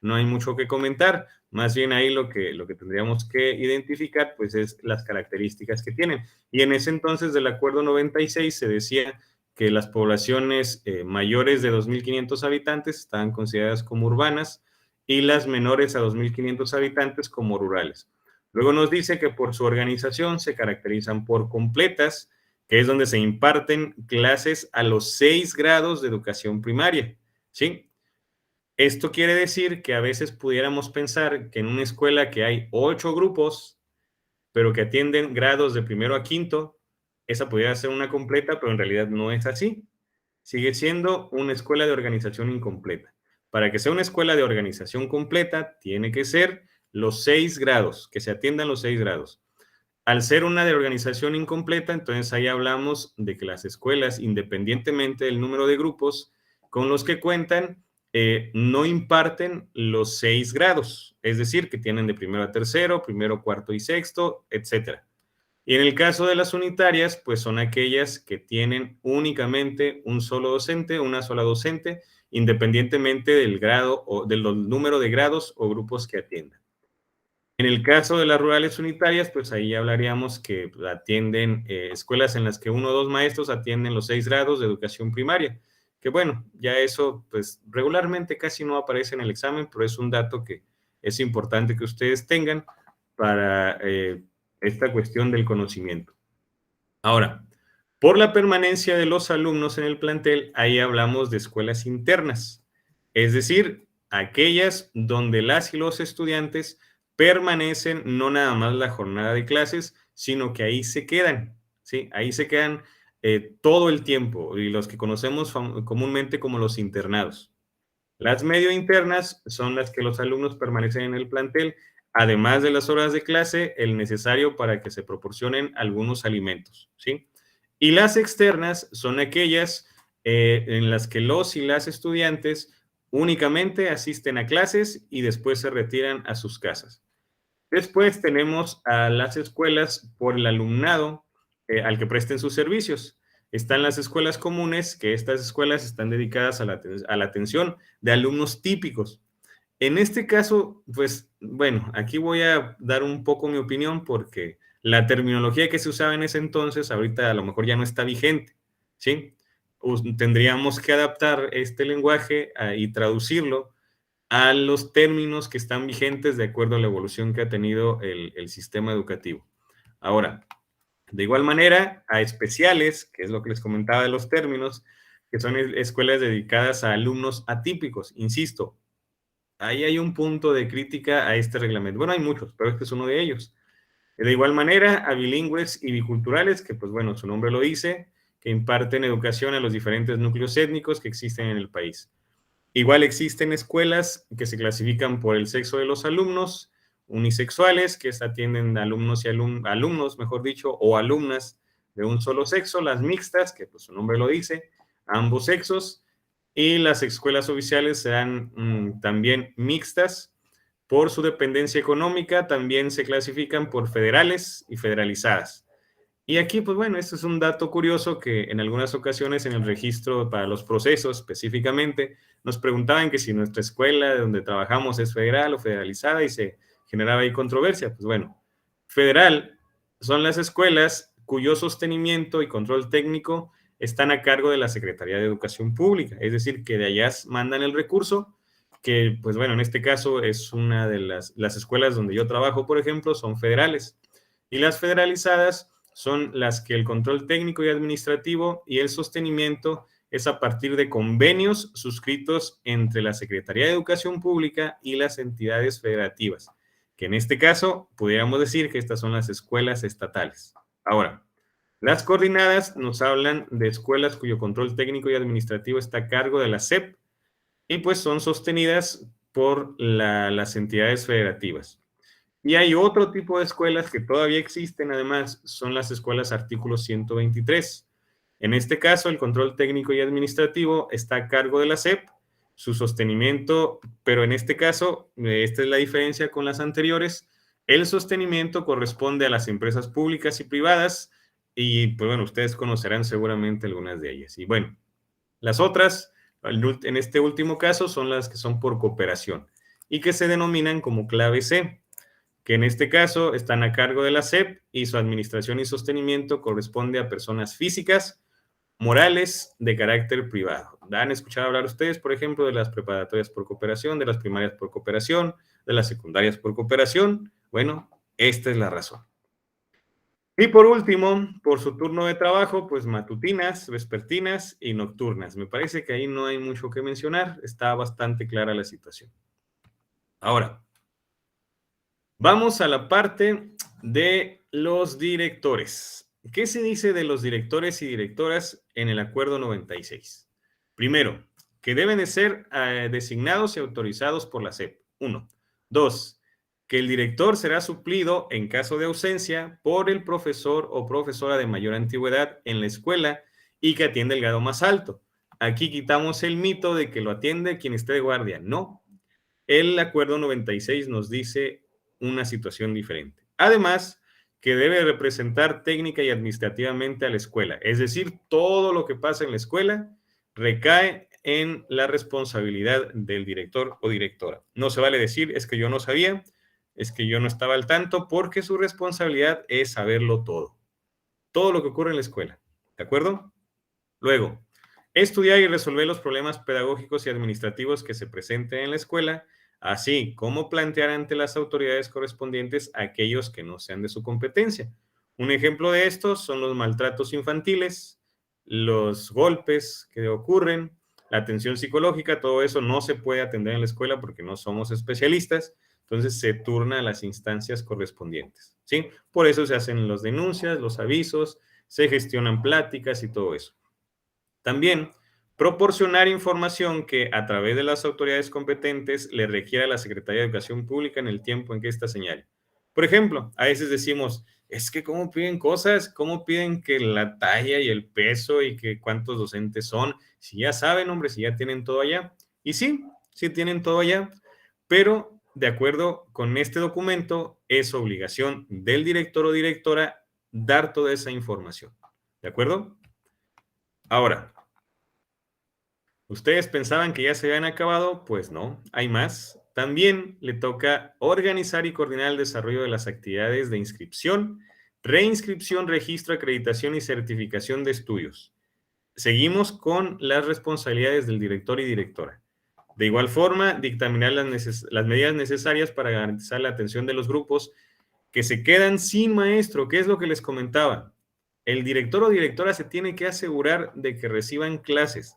hay mucho que comentar. Más bien ahí lo que tendríamos que identificar, pues es las características que tienen. Y en ese entonces del Acuerdo 96 se decía que las poblaciones mayores de 2.500 habitantes estaban consideradas como urbanas y las menores a 2.500 habitantes como rurales. Luego nos dice que por su organización se caracterizan por completas, que es donde se imparten clases a los 6 grados de educación primaria, ¿sí? Esto quiere decir que a veces pudiéramos pensar que en una escuela que hay 8 grupos, pero que atienden grados de primero a quinto, esa pudiera ser una completa, pero en realidad no es así. Sigue siendo una escuela de organización incompleta. Para que sea una escuela de organización completa, tiene que ser los 6 grados, que se atiendan los 6 grados. Al ser una de organización incompleta, entonces ahí hablamos de que las escuelas, independientemente del número de grupos con los que cuentan, no imparten los 6 grados, es decir, que tienen de primero a tercero, primero, cuarto y sexto, etcétera. Y en el caso de las unitarias, pues son aquellas que tienen únicamente un solo docente, una sola docente, independientemente del grado o del número de grados o grupos que atiendan. En el caso de las rurales unitarias, pues ahí hablaríamos que atienden escuelas en las que uno o dos maestros atienden los 6 grados de educación primaria, que bueno, ya eso pues regularmente casi no aparece en el examen, pero es un dato que es importante que ustedes tengan para esta cuestión del conocimiento. Ahora, por la permanencia de los alumnos en el plantel, ahí hablamos de escuelas internas, es decir, aquellas donde las y los estudiantes permanecen no nada más la jornada de clases, sino que ahí se quedan, ¿sí? Ahí se quedan todo el tiempo, y los que conocemos comúnmente como los internados. Las medio internas son las que los alumnos permanecen en el plantel, además de las horas de clase, el necesario para que se proporcionen algunos alimentos, ¿sí? Y las externas son aquellas en las que los y las estudiantes únicamente asisten a clases y después se retiran a sus casas. Después tenemos a las escuelas por el alumnado al que presten sus servicios. Están las escuelas comunes, que estas escuelas están dedicadas a la atención de alumnos típicos. En este caso, pues bueno, aquí voy a dar un poco mi opinión porque la terminología que se usaba en ese entonces ahorita a lo mejor ya no está vigente, ¿sí? Tendríamos que adaptar este lenguaje y traducirlo a los términos que están vigentes de acuerdo a la evolución que ha tenido el sistema educativo. Ahora, de igual manera, a especiales, que es lo que les comentaba de los términos, que son escuelas dedicadas a alumnos atípicos. Insisto, ahí hay un punto de crítica a este reglamento. Bueno, hay muchos, pero este es uno de ellos. De igual manera, a bilingües y biculturales, que pues bueno, su nombre lo dice, que imparten educación a los diferentes núcleos étnicos que existen en el país. Igual existen escuelas que se clasifican por el sexo de los alumnos, unisexuales, que atienden a alumnos y alumnos, mejor dicho, o alumnas de un solo sexo, las mixtas, que pues su nombre lo dice, ambos sexos, y las escuelas oficiales serán también mixtas. Por su dependencia económica, también se clasifican por federales y federalizadas. Y aquí, pues bueno, este es un dato curioso que en algunas ocasiones en el registro para los procesos específicamente nos preguntaban que si nuestra escuela de donde trabajamos es federal o federalizada y se generaba ahí controversia. Pues bueno, federal son las escuelas cuyo sostenimiento y control técnico están a cargo de la Secretaría de Educación Pública, es decir, que de allá mandan el recurso, que pues bueno, en este caso es una de las escuelas donde yo trabajo, por ejemplo, son federales. Y las federalizadas son las que el control técnico y administrativo y el sostenimiento es a partir de convenios suscritos entre la Secretaría de Educación Pública y las entidades federativas, que en este caso pudiéramos decir que estas son las escuelas estatales. Ahora, las coordinadas nos hablan de escuelas cuyo control técnico y administrativo está a cargo de la SEP y pues son sostenidas por las entidades federativas. Y hay otro tipo de escuelas que todavía existen, además, son las escuelas artículo 123. En este caso, el control técnico y administrativo está a cargo de la SEP, su sostenimiento, pero en este caso, esta es la diferencia con las anteriores, el sostenimiento corresponde a las empresas públicas y privadas, y pues bueno, ustedes conocerán seguramente algunas de ellas. Y bueno, las otras, en este último caso, son las que son por cooperación y que se denominan como clave C, que en este caso están a cargo de la SEP y su administración y sostenimiento corresponde a personas físicas, morales, de carácter privado. ¿Han escuchado hablar ustedes, por ejemplo, de las preparatorias por cooperación, de las primarias por cooperación, de las secundarias por cooperación? Bueno, esta es la razón. Y por último, por su turno de trabajo, pues matutinas, vespertinas y nocturnas. Me parece que ahí no hay mucho que mencionar, está bastante clara la situación. Ahora, vamos a la parte de los directores. ¿Qué se dice de los directores y directoras en el Acuerdo 96? Primero, que deben de ser designados y autorizados por la SEP. 1. 2. Que el director será suplido en caso de ausencia por el profesor o profesora de mayor antigüedad en la escuela y que atiende el grado más alto. Aquí quitamos el mito de que lo atiende quien esté de guardia. No, el Acuerdo 96 nos dice una situación diferente. Además, que debe representar técnica y administrativamente a la escuela. Es decir, todo lo que pasa en la escuela recae en la responsabilidad del director o directora. No se vale decir, es que yo no sabía, es que yo no estaba al tanto, porque su responsabilidad es saberlo todo. Todo lo que ocurre en la escuela. ¿De acuerdo? Luego, estudiar y resolver los problemas pedagógicos y administrativos que se presenten en la escuela, así como plantear ante las autoridades correspondientes aquellos que no sean de su competencia. Un ejemplo de estos son los maltratos infantiles, los golpes que ocurren, la atención psicológica, todo eso no se puede atender en la escuela porque no somos especialistas, entonces se turna a las instancias correspondientes, ¿sí? Por eso se hacen las denuncias, los avisos, se gestionan pláticas y todo eso. También proporcionar información que a través de las autoridades competentes le requiera a la Secretaría de Educación Pública en el tiempo en que esta señale. Por ejemplo, a veces decimos, es que cómo piden cosas, cómo piden que la talla y el peso y que cuántos docentes son, si ya saben, hombre, si ya tienen todo allá. Y sí, sí tienen todo allá, pero de acuerdo con este documento, es obligación del director o directora dar toda esa información. ¿De acuerdo? Ahora, ¿ustedes pensaban que ya se habían acabado? Pues no, hay más. También le toca organizar y coordinar el desarrollo de las actividades de inscripción, reinscripción, registro, acreditación y certificación de estudios. Seguimos con las responsabilidades del director y directora. De igual forma, dictaminar las medidas necesarias para garantizar la atención de los grupos que se quedan sin maestro. ¿Qué es lo que les comentaba? El director o directora se tiene que asegurar de que reciban clases.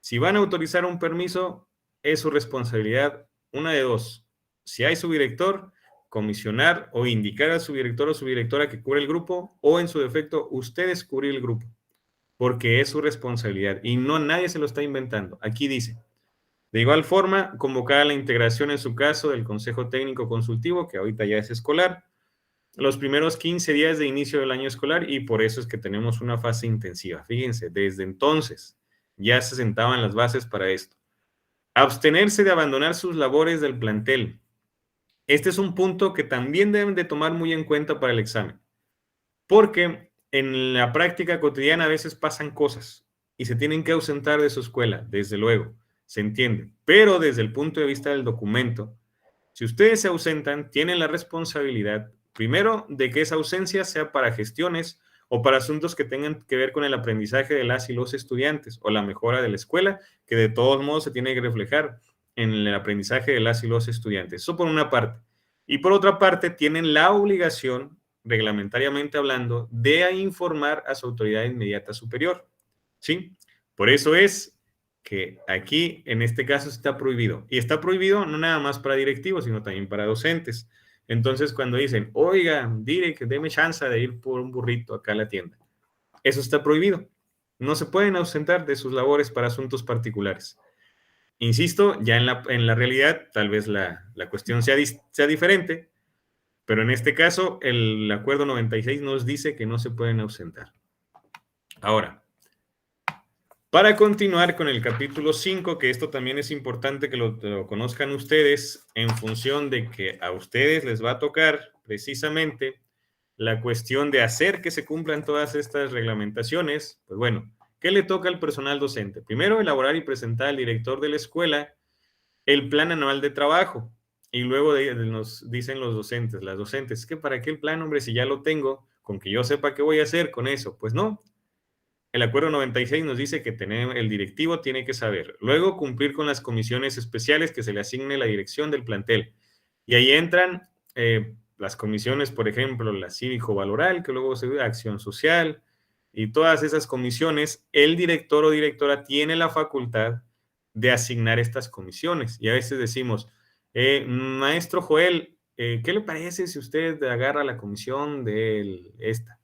Si van a autorizar un permiso, es su responsabilidad, una de dos. Si hay subdirector, comisionar o indicar a su director o su directora que cubre el grupo, o en su defecto, ustedes cubrir el grupo, porque es su responsabilidad y no nadie se lo está inventando. Aquí dice, de igual forma, convocar a la integración en su caso del Consejo Técnico Consultivo, que ahorita ya es escolar, los primeros 15 días de inicio del año escolar y por eso es que tenemos una fase intensiva. Fíjense, desde entonces ya se sentaban las bases para esto. Abstenerse de abandonar sus labores del plantel. Este es un punto que también deben de tomar muy en cuenta para el examen, porque en la práctica cotidiana a veces pasan cosas y se tienen que ausentar de su escuela, desde luego, se entiende. Pero desde el punto de vista del documento, si ustedes se ausentan, tienen la responsabilidad, primero, de que esa ausencia sea para gestiones o para asuntos que tengan que ver con el aprendizaje de las y los estudiantes o la mejora de la escuela, que de todos modos se tiene que reflejar en el aprendizaje de las y los estudiantes. Eso por una parte. Y por otra parte, tienen la obligación, reglamentariamente hablando, de informar a su autoridad inmediata superior. ¿Sí? Por eso es que aquí, en este caso, está prohibido. Y está prohibido no nada más para directivos, sino también para docentes. Entonces, cuando dicen, oiga, direct, deme chance de ir por un burrito acá a la tienda, eso está prohibido. No se pueden ausentar de sus labores para asuntos particulares. Insisto, ya en la realidad, tal vez la cuestión sea diferente, pero en este caso, el acuerdo 96 nos dice que no se pueden ausentar. Ahora, para continuar con el capítulo 5, que esto también es importante que lo conozcan ustedes, en función de que a ustedes les va a tocar precisamente la cuestión de hacer que se cumplan todas estas reglamentaciones. Pues bueno, ¿qué le toca al personal docente? Primero, elaborar y presentar al director de la escuela el plan anual de trabajo. Y luego nos dicen los docentes, las docentes, es que para qué el plan, hombre, si ya lo tengo, con que yo sepa qué voy a hacer con eso. Pues no, el acuerdo 96 nos dice que el directivo tiene que saber. Luego, cumplir con las comisiones especiales que se le asigne la dirección del plantel. Y ahí entran las comisiones, por ejemplo, la cívico-valoral, que luego se ve acción social, y todas esas comisiones, el director o directora tiene la facultad de asignar estas comisiones. Y a veces decimos, maestro Joel, ¿qué le parece si usted agarra la comisión de esta?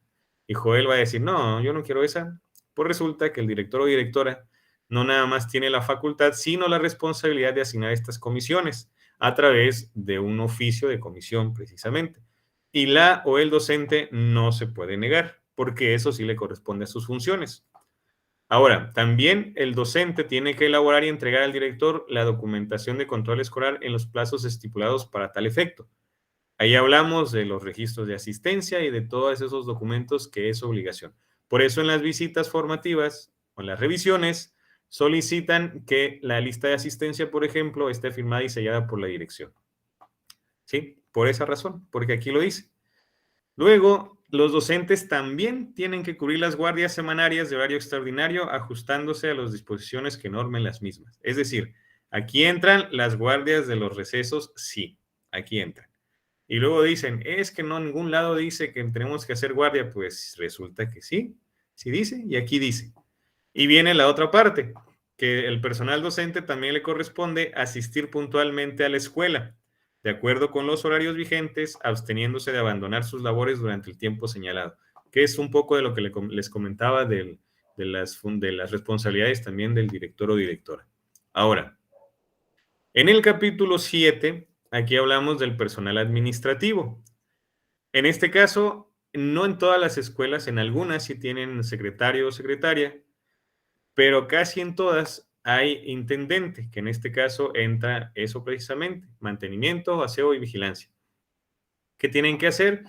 Y Joel va a decir, no, yo no quiero esa. Pues resulta que el director o directora no nada más tiene la facultad, sino la responsabilidad de asignar estas comisiones a través de un oficio de comisión precisamente. Y la o el docente no se puede negar, porque eso sí le corresponde a sus funciones. Ahora, también el docente tiene que elaborar y entregar al director la documentación de control escolar en los plazos estipulados para tal efecto. Ahí hablamos de los registros de asistencia y de todos esos documentos que es obligación. Por eso en las visitas formativas o en las revisiones solicitan que la lista de asistencia, por ejemplo, esté firmada y sellada por la dirección. ¿Sí? Por esa razón, porque aquí lo dice. Luego, los docentes también tienen que cubrir las guardias semanarias de horario extraordinario ajustándose a las disposiciones que normen las mismas. Es decir, aquí entran las guardias de los recesos, sí, aquí entran. Y luego dicen, es que no, en ningún lado dice que tenemos que hacer guardia. Pues resulta que sí, sí dice, y aquí dice. Y viene la otra parte, que el personal docente también le corresponde asistir puntualmente a la escuela, de acuerdo con los horarios vigentes, absteniéndose de abandonar sus labores durante el tiempo señalado, que es un poco de lo que les comentaba de las responsabilidades también del director o directora. Ahora, en el capítulo 7, aquí hablamos del personal administrativo. En este caso, no en todas las escuelas, en algunas sí tienen secretario o secretaria, pero casi en todas hay intendente, que en este caso entra eso precisamente, mantenimiento, aseo y vigilancia. ¿Qué tienen que hacer?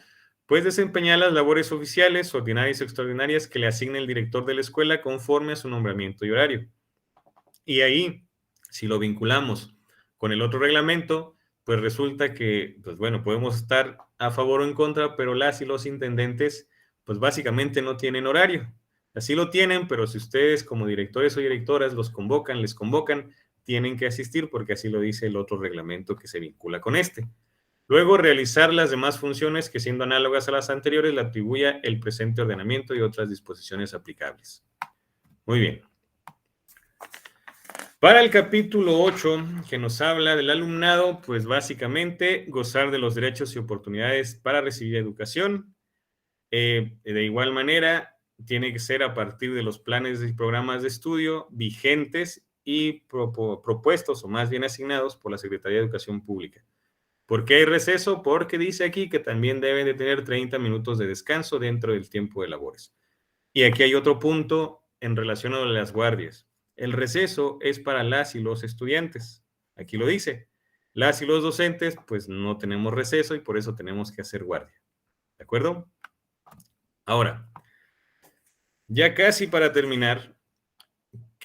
Pues desempeñar las labores oficiales, ordinarias y extraordinarias que le asigne el director de la escuela conforme a su nombramiento y horario. Y ahí, si lo vinculamos con el otro reglamento, pues resulta que, pues bueno, podemos estar a favor o en contra, pero las y los intendentes, pues básicamente no tienen horario. Así lo tienen, pero si ustedes como directores o directoras los convocan, les convocan, tienen que asistir porque así lo dice el otro reglamento que se vincula con este. Luego, realizar las demás funciones que, siendo análogas a las anteriores, le atribuya el presente ordenamiento y otras disposiciones aplicables. Muy bien. Para el capítulo 8, que nos habla del alumnado, pues básicamente gozar de los derechos y oportunidades para recibir educación. De igual manera, tiene que ser a partir de los planes y programas de estudio vigentes y propuestos o más bien asignados por la Secretaría de Educación Pública. ¿Por qué hay receso? Porque dice aquí que también deben de tener 30 minutos de descanso dentro del tiempo de labores. Y aquí hay otro punto en relación a las guardias. El receso es para las y los estudiantes. Aquí lo dice. Las y los docentes, pues no tenemos receso y por eso tenemos que hacer guardia. ¿De acuerdo? Ahora, Ya casi para terminar,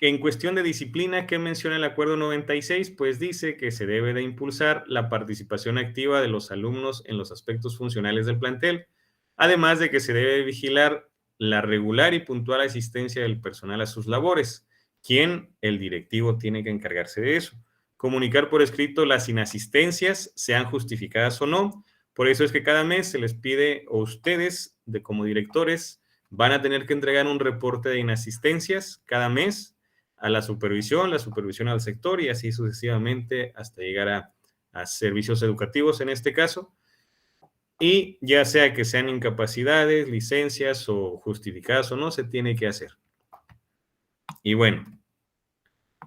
en cuestión de disciplina, ¿qué menciona el Acuerdo 96? Pues dice que se debe de impulsar la participación activa de los alumnos en los aspectos funcionales del plantel, además de que se debe vigilar la regular y puntual asistencia del personal a sus labores, quien el directivo tiene que encargarse de eso. Comunicar por escrito las inasistencias, sean justificadas o no. Por eso es que cada mes se les pide, o ustedes, como directores, van a tener que entregar un reporte de inasistencias cada mes a la supervisión al sector y así sucesivamente hasta llegar a servicios educativos en este caso. Y ya sea que sean incapacidades, licencias o justificadas o no, se tiene que hacer. Y bueno,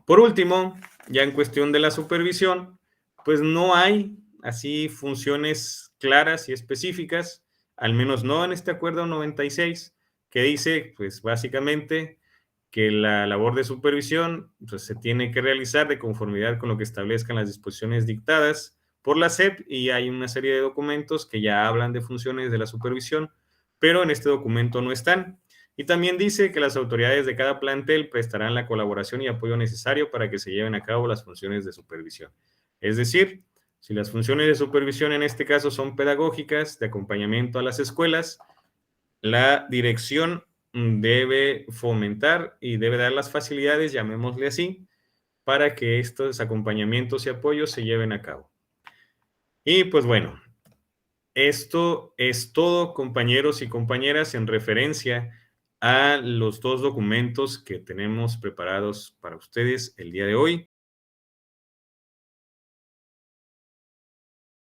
por último, ya en cuestión de la supervisión, pues no hay así funciones claras y específicas, al menos no en este acuerdo 96, que dice, pues básicamente, que la labor de supervisión pues, se tiene que realizar de conformidad con lo que establezcan las disposiciones dictadas por la SEP y hay una serie de documentos que ya hablan de funciones de la supervisión, pero en este documento no están. Y también dice que las autoridades de cada plantel prestarán la colaboración y apoyo necesario para que se lleven a cabo las funciones de supervisión. Es decir, si las funciones de supervisión en este caso son pedagógicas, de acompañamiento a las escuelas, la dirección debe fomentar y debe dar las facilidades, llamémosle así, para que estos acompañamientos y apoyos se lleven a cabo. Y pues bueno, esto es todo, compañeros y compañeras, en referencia a los dos documentos que tenemos preparados para ustedes el día de hoy.